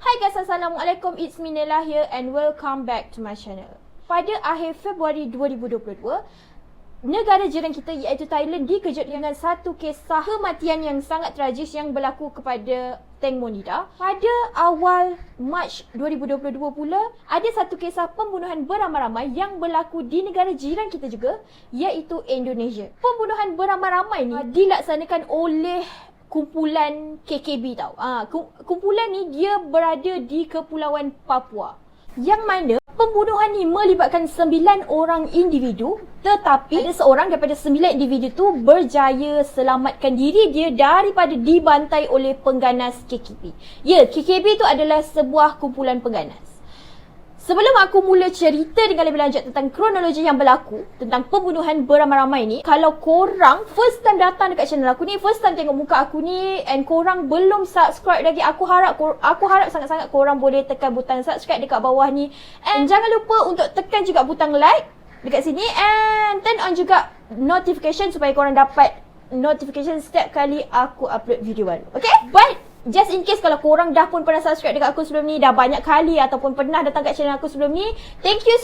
Hi guys, Assalamualaikum. It's me Nela here and welcome back to my channel. Pada akhir Februari 2022, negara jiran kita iaitu Thailand dikejut dengan satu kisah kematian yang sangat tragis yang berlaku kepada Teng Monida. Pada awal Mac 2022 pula, ada satu kisah pembunuhan beramai-ramai yang berlaku di negara jiran kita juga, iaitu Indonesia. Pembunuhan beramai-ramai ni dilaksanakan oleh kumpulan KKB tau. Kumpulan ni dia berada di Kepulauan Papua. Yang mana pembunuhan ni melibatkan 9 orang individu, tetapi ada seorang daripada 9 individu tu berjaya selamatkan diri dia daripada dibantai oleh pengganas KKB. Ya, KKB tu adalah sebuah kumpulan pengganas. Sebelum aku mula cerita dengan lebih lanjut tentang kronologi yang berlaku tentang pembunuhan beramai-ramai ni, kalau korang first time datang dekat channel aku ni, first time tengok muka aku ni and korang belum subscribe lagi, aku harap sangat-sangat korang boleh tekan butang subscribe dekat bawah ni, and jangan lupa untuk tekan juga butang like dekat sini and turn on juga notification supaya korang dapat notification setiap kali aku upload video baru. Okay? But just in case kalau korang dah pun pernah subscribe dekat aku sebelum ni, dah banyak kali ataupun pernah datang kat channel aku sebelum ni, thank you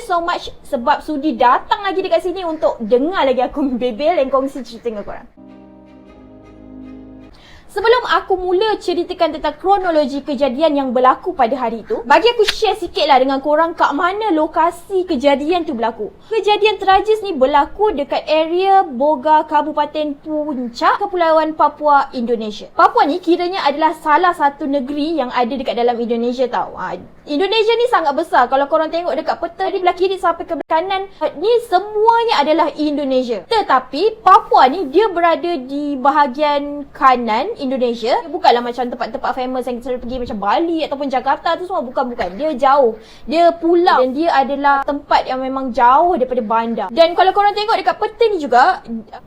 so much sebab sudi datang lagi dekat sini untuk dengar lagi aku bebel dan kongsi cerita dengan korang. Sebelum aku mula ceritakan tentang kronologi kejadian yang berlaku pada hari itu, bagi aku share sikit lah dengan korang kat mana lokasi kejadian tu berlaku. Kejadian tragis ni berlaku dekat area Boga, Kabupaten Puncak, Kepulauan Papua, Indonesia. Papua ni kiranya adalah salah satu negeri yang ada dekat dalam Indonesia tau. Indonesia ni sangat besar. Kalau korang tengok dekat peta di belah kiri sampai ke belah kanan, ni semuanya adalah Indonesia. Tetapi Papua ni dia berada di bahagian kanan Indonesia. Dia bukanlah macam tempat-tempat famous yang kita pergi macam Bali ataupun Jakarta tu semua. Bukan. Dia jauh. Dia pulau dan dia adalah tempat yang memang jauh daripada bandar. Dan kalau korang tengok dekat peta ni juga,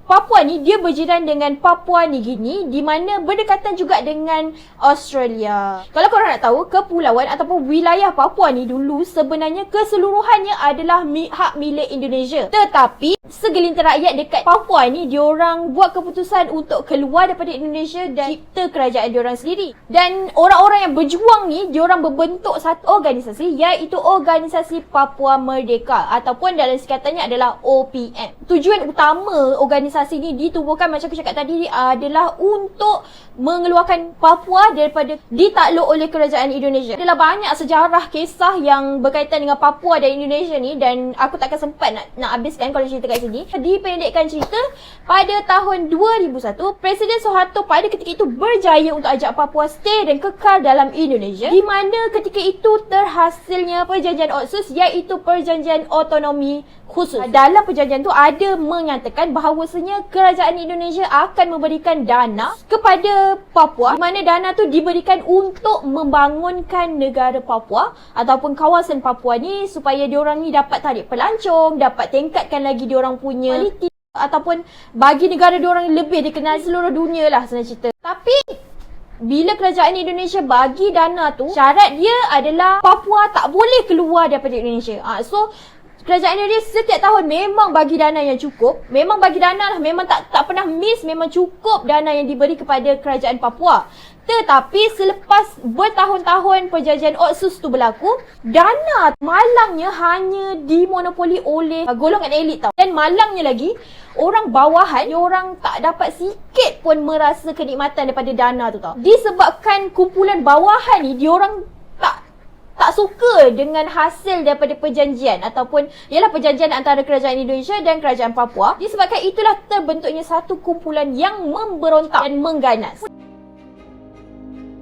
Papua ni dia berjiran dengan Papua Nugini, di mana berdekatan juga dengan Australia. Kalau korang nak tahu, kepulauan ataupun wilayah Papua ni dulu sebenarnya keseluruhannya adalah hak milik Indonesia. Tetapi segelintir rakyat dekat Papua ni, diorang buat keputusan untuk keluar daripada Indonesia dan cipta kerajaan diorang sendiri. Dan orang-orang yang berjuang ni, diorang berbentuk satu organisasi, iaitu Organisasi Papua Merdeka ataupun dalam singkatannya adalah OPM. Tujuan utama organisasi ni ditubuhkan macam aku cakap tadi adalah untuk mengeluarkan Papua daripada ditakluk oleh kerajaan Indonesia. Adalah banyak sejarah kisah yang berkaitan dengan Papua dan Indonesia ni, dan aku takkan sempat nak habiskan kalau cerita kat sini. Dipendekkan cerita, pada tahun 2001, Presiden Soeharto pada ketika itu berjaya untuk ajak Papua stay dan kekal dalam Indonesia, di mana ketika itu terhasilnya perjanjian Otsus, iaitu perjanjian otonomi khusus. Dalam perjanjian tu ada menyatakan bahawasanya kerajaan Indonesia akan memberikan dana kepada Papua, di mana dana tu diberikan untuk membangunkan negara Papua ataupun kawasan Papua ni, supaya diorang ni dapat tarik pelancong, dapat tingkatkan lagi diorang punya kualiti ataupun bagi negara diorang lebih dikenal seluruh dunia lah senang cerita. Tapi bila kerajaan Indonesia bagi dana tu, syarat dia adalah Papua tak boleh keluar daripada Indonesia. So kerajaan Indonesia setiap tahun memang bagi dana yang cukup. Memang bagi dana lah. Memang tak pernah miss. Memang cukup dana yang diberi kepada kerajaan Papua. Tetapi selepas bertahun-tahun perjanjian Otsus tu berlaku, dana malangnya hanya dimonopoli oleh golongan elit tau. Dan malangnya lagi, orang bawahan, diorang tak dapat sikit pun merasa kenikmatan daripada dana tu tau. Disebabkan kumpulan bawahan ni, diorang tak suka dengan hasil daripada perjanjian ataupun ialah perjanjian antara kerajaan Indonesia dan kerajaan Papua. Disebabkan itulah terbentuknya satu kumpulan yang memberontak dan mengganas.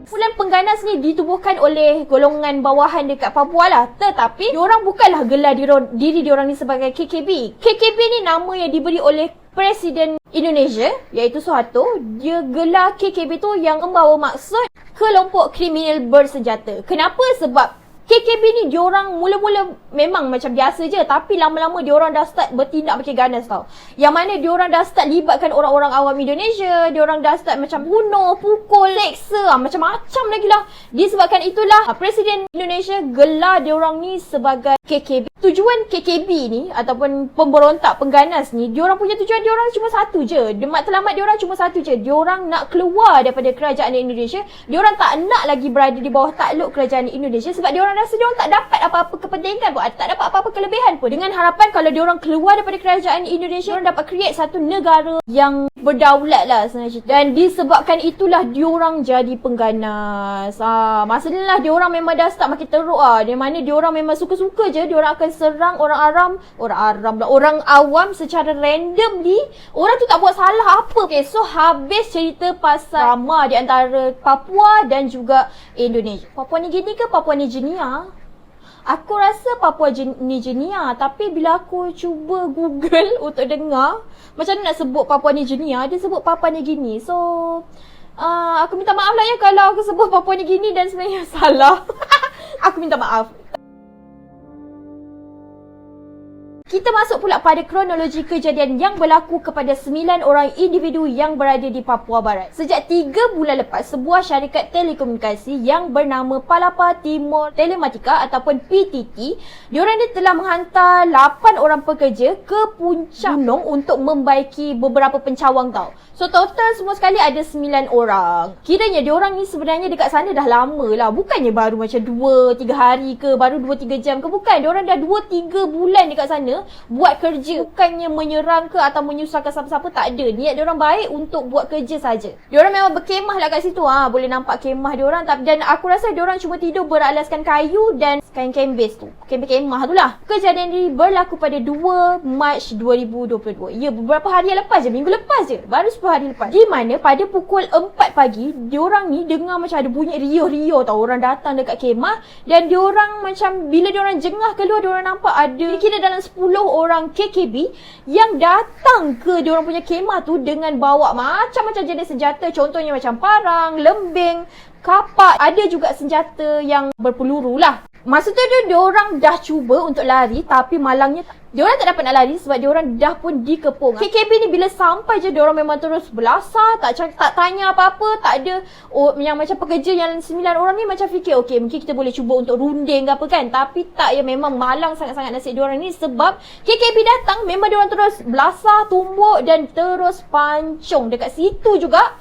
Kumpulan pengganas ni ditubuhkan oleh golongan bawahan dekat Papua lah. Tetapi diorang bukanlah gelar diri diorang ni sebagai KKB. KKB ni nama yang diberi oleh Presiden Indonesia, iaitu Soeharto. Dia gelar KKB tu yang membawa maksud kelompok kriminal bersenjata. Kenapa? Sebab KKB ni diorang mula-mula memang macam biasa je, tapi lama-lama diorang dah start bertindak pakai ganas tau. Yang mana diorang dah start libatkan orang-orang awam Indonesia, diorang dah start macam bunuh, pukul, seksa, macam-macam lagi lah. Disebabkan itulah Presiden Indonesia gelar diorang ni sebagai KKB. Tujuan KKB ni ataupun pemberontak pengganas ni, diorang punya tujuan diorang cuma satu je. Matlamat diorang cuma satu je. Diorang nak keluar daripada kerajaan Indonesia. Diorang tak nak lagi berada di bawah takluk kerajaan Indonesia sebab diorang rasa diorang tak dapat apa-apa kepentingan pun, tak dapat apa-apa kelebihan pun. Dengan harapan kalau diorang keluar daripada kerajaan Indonesia, diorang dapat create satu negara yang berdaulat lah sebenarnya. Dan disebabkan itulah diorang jadi pengganas. Masa ni lah diorang memang dah start makin teruk di mana diorang memang suka-suka je diorang akan serang orang awam secara randomly. Orang tu tak buat salah apa. Okay, so habis cerita pasal drama di antara Papua dan juga Indonesia. Papua New Guinea ke Papua New Guinea? Aku rasa Papua New Guinea, tapi bila aku cuba Google untuk dengar macam mana nak sebut Papua New Guinea, dia sebut Papua New Guinea. So aku minta maaf lah ya kalau aku sebut Papua New Guinea dan sebenarnya salah. Aku minta maaf. Kita masuk pula pada kronologi kejadian yang berlaku kepada 9 orang individu yang berada di Papua Barat. Sejak 3 bulan lepas, sebuah syarikat telekomunikasi yang bernama Palapa Timor Telematika ataupun PTT, diorang ni telah menghantar 8 orang pekerja ke puncak gunung untuk membaiki beberapa pencawang tau. So total semua sekali ada 9 orang. Kiranya diorang ni sebenarnya dekat sana dah lama lah. Bukannya baru macam 2-3 hari ke, baru 2-3 jam ke. Bukan, diorang dah 2-3 bulan dekat sana buat kerja. Bukannya menyerang ke atau menyusahkan siapa-siapa, tak ada. Niat diorang baik untuk buat kerja saja. Diorang memang berkemah lah kat situ. Boleh nampak kemah diorang. Dan aku rasa diorang cuma tidur beralaskan kayu dan kain kembis tu. Kemah tu lah. Kejadian ini berlaku pada 2 Mac 2022. Ya, beberapa hari lepas je. Minggu lepas je. Baru 10 hari lepas. Di mana pada pukul 4 pagi, diorang ni dengar macam ada bunyi riuh-riuh tau. Orang datang dekat kemah. Dan diorang macam, bila diorang jengah keluar, diorang nampak ada kira dalam 10 orang KKB yang datang ke diorang punya kemah tu dengan bawa macam-macam jenis senjata. Contohnya macam parang, lembing, kapak. Ada juga senjata yang berpeluru lah. Masa tu diorang dah cuba untuk lari, tapi malangnya diorang tak dapat nak lari sebab diorang dah pun dikepung. KKB ni bila sampai je diorang memang terus belasah, tak tanya apa-apa, tak ada yang macam pekerja yang 9 orang ni macam fikir okey mungkin kita boleh cuba untuk runding ke apa kan. Tapi tak, ya memang malang sangat-sangat nasib diorang ni sebab KKB datang memang diorang terus belasah, tumbuk dan terus pancung dekat situ juga.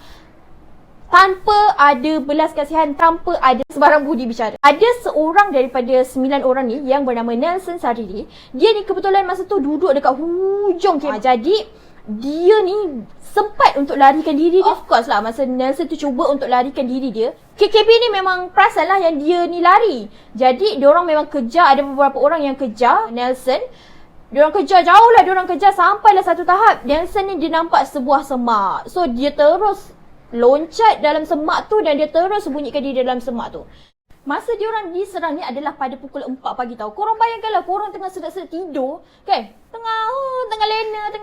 Tanpa ada belas kasihan, tanpa ada sebarang budi bicara. Ada seorang daripada 9 orang ni yang bernama Nelson Sariri. Dia ni kebetulan masa tu duduk dekat hujung kemah. Jadi dia ni sempat untuk larikan diri dia. Of course lah, masa Nelson tu cuba untuk larikan diri dia, KKB ni memang perasan lah yang dia ni lari. Jadi diorang memang kejar, ada beberapa orang yang kejar Nelson. Diorang kejar jauh lah, diorang kejar sampailah satu tahap Nelson ni dia nampak sebuah semak. So dia terus loncat dalam semak tu dan dia terus sembunyikan diri dalam semak tu. Masa diorang diserang ni adalah pada pukul 4 pagi tau. Korang bayangkanlah korang tengah sedap-sedap tidur kan, tengah lena,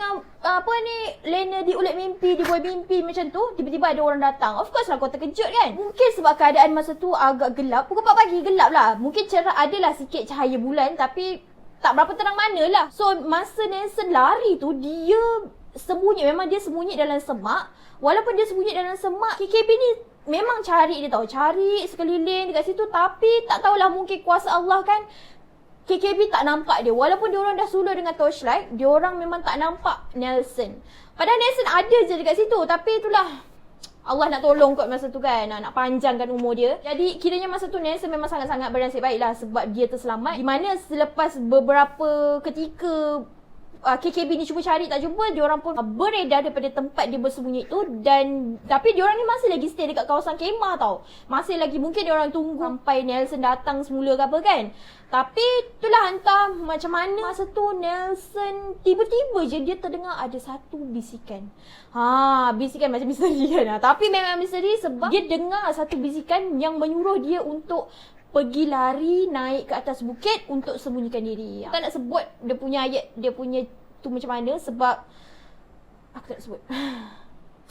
lena diulit mimpi, dibuai mimpi macam tu, tiba-tiba ada orang datang. Of course lah kau terkejut kan. Mungkin sebab keadaan masa tu agak gelap, pukul 4 pagi gelap lah. Mungkin cerah, adalah sikit cahaya bulan tapi tak berapa terang mana lah. So masa Nelson lari tu, dia sembunyi, memang dia sembunyi dalam semak. Walaupun dia sembunyi dalam semak, KKB ni memang cari dia tahu, cari sekeliling dekat situ, tapi tak tahulah mungkin kuasa Allah kan, KKB tak nampak dia. Walaupun diorang dah suluh dengan torchlight, diorang memang tak nampak Nelson. Padahal Nelson ada je dekat situ, tapi itulah Allah nak tolong kot masa tu kan, nak panjangkan umur dia. Jadi kiranya masa tu Nelson memang sangat-sangat bernasib baiklah sebab dia terselamat. Di mana selepas beberapa ketika KKB ni cuba cari tak jumpa, diorang pun beredar daripada tempat dia bersembunyi tu. Dan tapi diorang ni masih lagi stay dekat kawasan kemah tau. Masih lagi, mungkin diorang tunggu sampai Nelson datang semula ke apa kan. Tapi itulah entah macam mana masa tu Nelson tiba-tiba je dia terdengar ada satu bisikan. Bisikan macam misteri kan. Tapi memang misteri sebab dia dengar satu bisikan yang menyuruh dia untuk pergi lari naik ke atas bukit untuk sembunyikan diri. Tak nak sebut dia punya ayat, dia punya tu macam mana sebab aku tak nak sebut.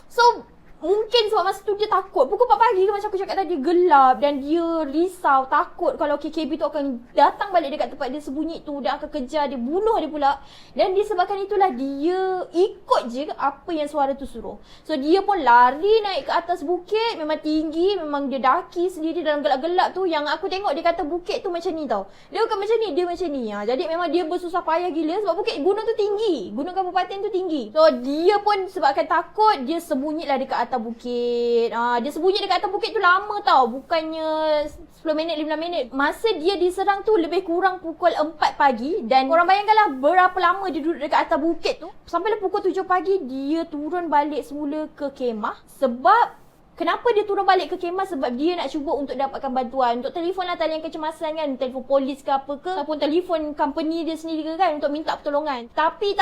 So Mungkin sebab masa tu dia takut. Pukul 4 pagi macam aku cakap tadi, gelap dan dia risau, takut kalau KKB tu akan datang balik dekat tempat dia sembunyi tu dan akan kejar dia, bunuh dia pula. Dan disebabkan itulah dia ikut je apa yang suara tu suruh. So dia pun lari naik ke atas bukit, memang tinggi, memang dia daki sendiri dalam gelap-gelap tu. Yang aku tengok dia kata bukit tu macam ni tau. Dia bukan macam ni, dia macam ni. Jadi memang dia bersusah payah gila sebab bukit gunung tu tinggi. Gunung kabupaten tu tinggi. So dia pun sebabkan takut, dia sembunyilah dekat atas bukit. Dia sembunyi dekat atas bukit tu lama tau. Bukannya 10 minit, 15 minit. Masa dia diserang tu lebih kurang pukul 4 pagi. Dan korang bayangkanlah berapa lama dia duduk dekat atas bukit tu. Sampailah pukul 7 pagi, dia turun balik semula ke kemah. Sebab kenapa dia turun balik ke kemah? Sebab dia nak cuba untuk dapatkan bantuan. Untuk telefon lah talian kecemasan kan. Telefon polis ke apa ke. Ataupun telefon company dia sendiri ke kan. Untuk minta pertolongan. Tapi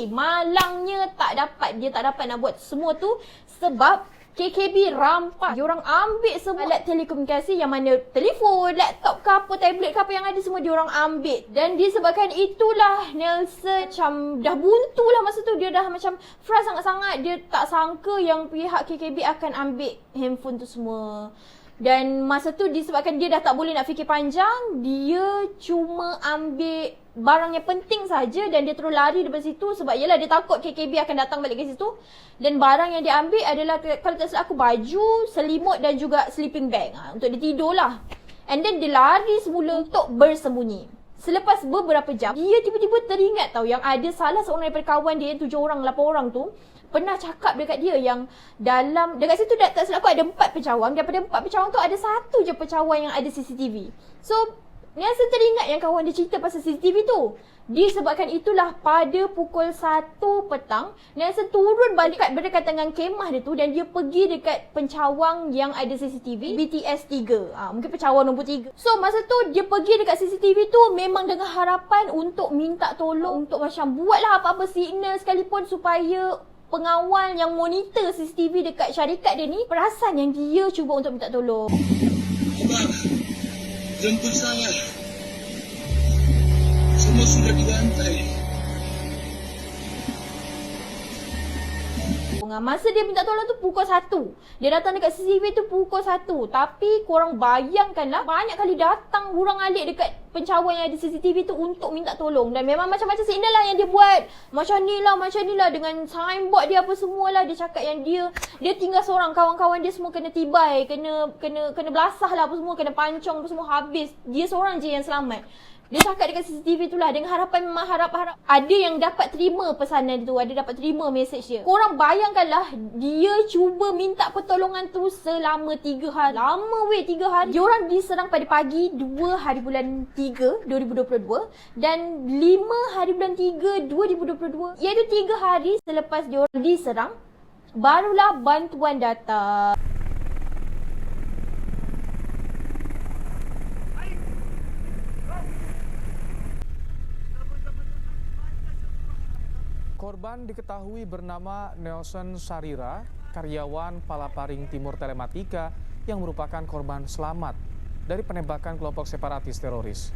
malangnya tak dapat. Dia tak dapat nak buat semua tu. Sebab KKB rampas. Diorang ambil semua alat telekomunikasi yang mana telefon, laptop ke apa, tablet ke apa yang ada semua diorang ambil. Dan disebabkan itulah Nelson macam dah buntu lah masa tu. Dia dah macam frust sangat-sangat. Dia tak sangka yang pihak KKB akan ambil handphone tu semua. Dan masa tu disebabkan dia dah tak boleh nak fikir panjang, dia cuma ambil barang yang penting saja dan dia terus lari daripada situ. Sebab yelah dia takut KKB akan datang balik ke situ. Dan barang yang dia ambil adalah, kalau tak silap aku, baju, selimut dan juga sleeping bag. Untuk dia tidur lah. And then dia lari semula untuk bersembunyi. Selepas beberapa jam, dia tiba-tiba teringat tau yang ada salah seorang daripada kawan dia yang 7 orang, 8 orang tu pernah cakap dekat dia yang dalam, dekat situ tak silap aku ada 4 pencawang. Daripada 4 pencawang tu ada satu je pencawang yang ada CCTV. So Nelson teringat yang kawan dia cerita pasal CCTV tu. Disebabkan itulah pada pukul 1 petang Nelson turun balik kat berdekatan dengan kemah dia tu. Dan dia pergi dekat pencawang yang ada CCTV BTS 3. Mungkin pencawang nombor 3. So masa tu dia pergi dekat CCTV tu memang dengan harapan untuk minta tolong, untuk macam buatlah apa-apa signal sekalipun supaya pengawal yang monitor CCTV dekat syarikat dia ni perasan yang dia cuba untuk minta tolong. Abang, jemput saya. Semua sudah dibantai. Masa dia minta tolong tu pukul 1. Dia datang dekat CCTV tu pukul 1. Tapi korang bayangkanlah, banyak kali datang burang alik dekat pencawang yang ada CCTV tu untuk minta tolong. Dan memang macam-macam signal lah yang dia buat. Macam ni lah dengan signboard dia apa semualah. Dia cakap yang dia tinggal seorang, kawan-kawan dia semua kena tibai, kena belasah lah apa semua, kena pancong apa semua habis. Dia seorang je yang selamat. Dia cakap dekat CCTV tu lah dengan harapan, memang harap ada yang dapat terima pesanan tu, ada dapat terima mesej dia. Korang bayangkanlah, dia cuba minta pertolongan tu selama 3 hari. Lama weh, 3 hari. Diorang diserang pada pagi 2 hari bulan 3 2022 dan 5 hari bulan 3 2022. Iaitu 3 hari selepas diorang diserang, barulah bantuan datang. Korban diketahui bernama Nelson Sarira, karyawan Palaparing Timur Telematika yang merupakan korban selamat dari penembakan kelompok separatis teroris.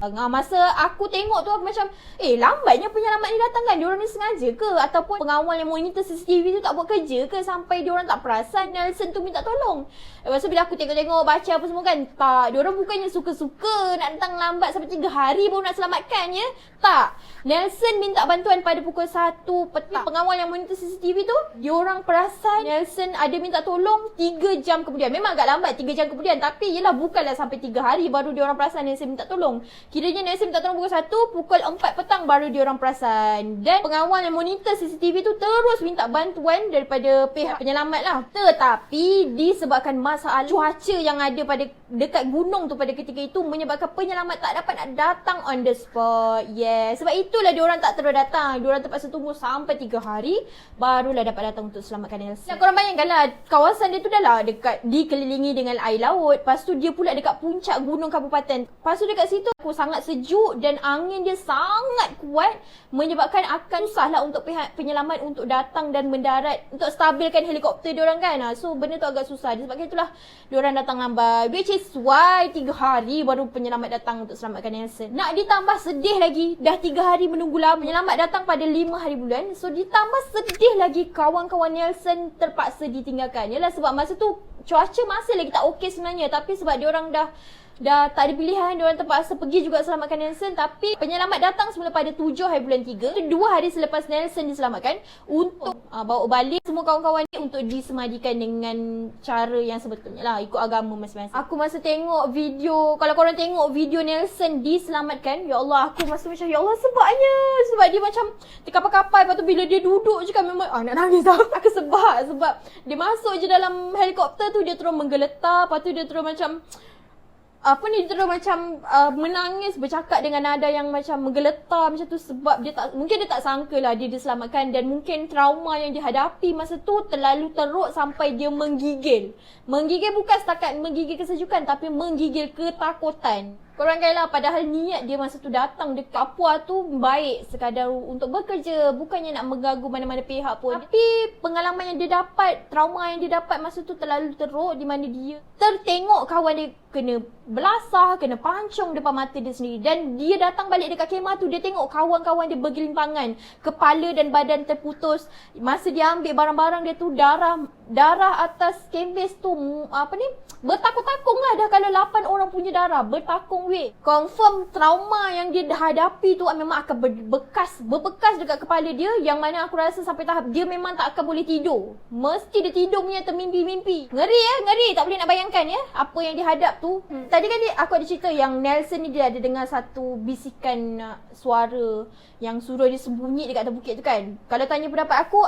Masa aku tengok tu aku macam, lambatnya penyelamat ni datang kan? Diorang ni sengaja ke? Ataupun pengawal yang monitor CCTV tu tak buat kerja ke? Sampai diorang tak perasan Nelson tu minta tolong. Lepas tu bila aku tengok-tengok, baca apa semua kan, tak, diorang bukannya suka-suka nak datang lambat sampai 3 hari baru nak selamatkan ya. Tak, Nelson minta bantuan pada pukul 1 petang. Pengawal yang monitor CCTV tu, diorang perasan Nelson ada minta tolong 3 jam kemudian. Memang agak lambat 3 jam kemudian, tapi yelah bukanlah sampai 3 hari baru diorang perasan Nelson minta tolong. Kiranya Nelson minta tolong pukul 1, pukul 4 petang baru diorang perasan. Dan pengawal yang monitor CCTV tu terus minta bantuan daripada pihak penyelamat lah. Tetapi disebabkan masalah cuaca yang ada pada dekat gunung tu pada ketika itu menyebabkan penyelamat tak dapat nak datang on the spot. Sebab itulah diorang tak terus datang. Diorang terpaksa tunggu sampai 3 hari barulah dapat datang untuk selamatkan Nelson. Dan korang bayangkanlah, kawasan dia tu dah lah dekat dikelilingi dengan air laut. Lepas tu dia pula dekat puncak gunung kabupaten. Lepas tu dekat situ aku sangat sejuk dan angin dia sangat kuat, menyebabkan akan susahlah untuk pihak penyelamat untuk datang dan mendarat untuk stabilkan helikopter diorang kan. So benda tu agak susah. Disebabkan itulah diorang datang lambat, which is why 3 hari baru penyelamat datang untuk selamatkan Nelson. Nak ditambah sedih lagi, dah 3 hari menunggu lama, penyelamat datang pada 5 hari bulan. So ditambah sedih lagi, kawan-kawan Nelson terpaksa ditinggalkan. Yalah, sebab masa tu cuaca masih lagi tak okey sebenarnya, tapi sebab diorang dah tak ada pilihan, diorang terpaksa pergi juga selamatkan Nelson. Tapi penyelamat datang semula pada 7 hari bulan 3, 2 hari selepas Nelson diselamatkan, untuk bawa balik semua kawan-kawan dia untuk disemadikan dengan cara yang sebetulnya lah, ikut agama masing-masing. Aku masa tengok video, kalau korang tengok video Nelson diselamatkan, ya Allah, aku masa macam ya Allah sebabnya, sebab dia macam terkapar-kapar, lepas tu bila dia duduk je kan memang nak nangis tau. Aku sebab dia masuk je dalam helikopter tu, dia terus menggeletar, lepas tu dia terus macam dia terus macam menangis, bercakap dengan nada yang macam menggeletar macam tu, sebab mungkin dia tak sangka lah dia diselamatkan, dan mungkin trauma yang dihadapi masa tu terlalu teruk sampai dia menggigil. Menggigil bukan setakat menggigil kesejukan, tapi menggigil ketakutan. Korang kailah, padahal niat dia masa tu datang dekat Papua tu baik sekadar untuk bekerja, bukannya nak mengganggu mana-mana pihak pun. Tapi pengalaman yang dia dapat, trauma yang dia dapat masa tu terlalu teruk, di mana dia tertengok kawan dia kena belasah, kena pancung depan mata dia sendiri. Dan dia datang balik dekat kemah tu, dia tengok kawan-kawan dia bergelimpangan, kepala dan badan terputus. Masa dia ambil barang-barang dia tu, darah atas kanvas tu bertakung-takung lah, dah kalau 8 orang punya darah bertakung weh. Confirm trauma yang dia hadapi tu memang akan berbekas dekat kepala dia, yang mana aku rasa sampai tahap dia memang tak akan boleh tidur. Mesti dia tidur punya termimpi-mimpi. Ngeri, tak boleh nak bayangkan ya apa yang dia hadap tu. Tadi kan aku ada cerita yang Nelson ni dia ada dengar satu bisikan suara yang suruh dia sembunyi dekat atas bukit tu kan. Kalau tanya pendapat aku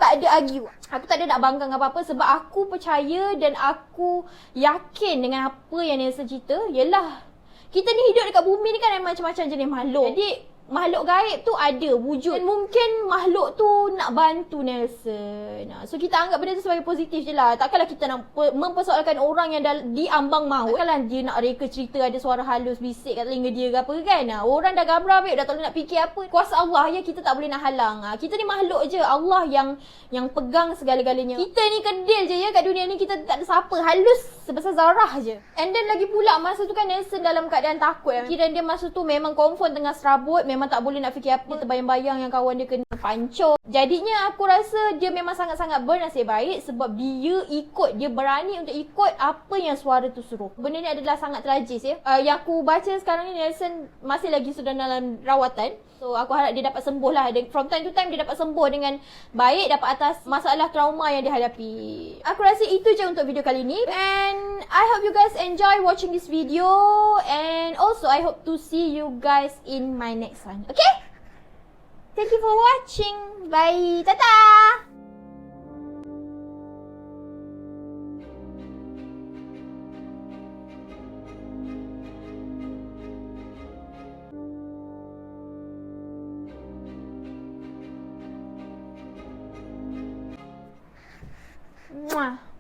tak ada argue. Aku tak ada nak banggang apa-apa, sebab aku percaya dan aku yakin dengan apa yang Nelson cerita. Yelah, kita ni hidup dekat bumi ni kan macam-macam jenis makhluk. Jadi makhluk gaib tu ada wujud, dan mungkin makhluk tu nak bantu Nelson. So kita anggap benda tu sebagai positif je lah. Takkanlah kita nak mempersoalkan orang yang dah di ambang maut. Takkanlah dia nak reka cerita ada suara halus bisik kat telinga dia ke apa kan. Orang dah gabra babe, dah tak boleh nak fikir apa. Kuasa Allah ya, kita tak boleh nak halang. Kita ni makhluk je, Allah yang pegang segala-galanya. Kita ni kedil je ya kat dunia ni, kita tak ada siapa, halus sebesar zarah je. And then lagi pula masa tu kan Nelson dalam keadaan takut. Kira dia masa tu memang confirm tengah serabut, memang tak boleh nak fikir apa. Dia terbayang-bayang yang kawan dia kena pancung. Jadinya aku rasa dia memang sangat-sangat bernasib baik, sebab dia berani untuk ikut apa yang suara tu suruh. Benda ni adalah sangat tragis ya. Yang aku baca sekarang ni, Nelson masih lagi sedang dalam rawatan. So aku harap dia dapat sembuh lah. From time to time dia dapat sembuh dengan baik, dapat atas masalah trauma yang dia hadapi. Aku rasa itu je untuk video kali ni. And I hope you guys enjoy watching this video. And also I hope to see you guys in my next one. Okay? Thank you for watching. Bye. Tata. Mwah.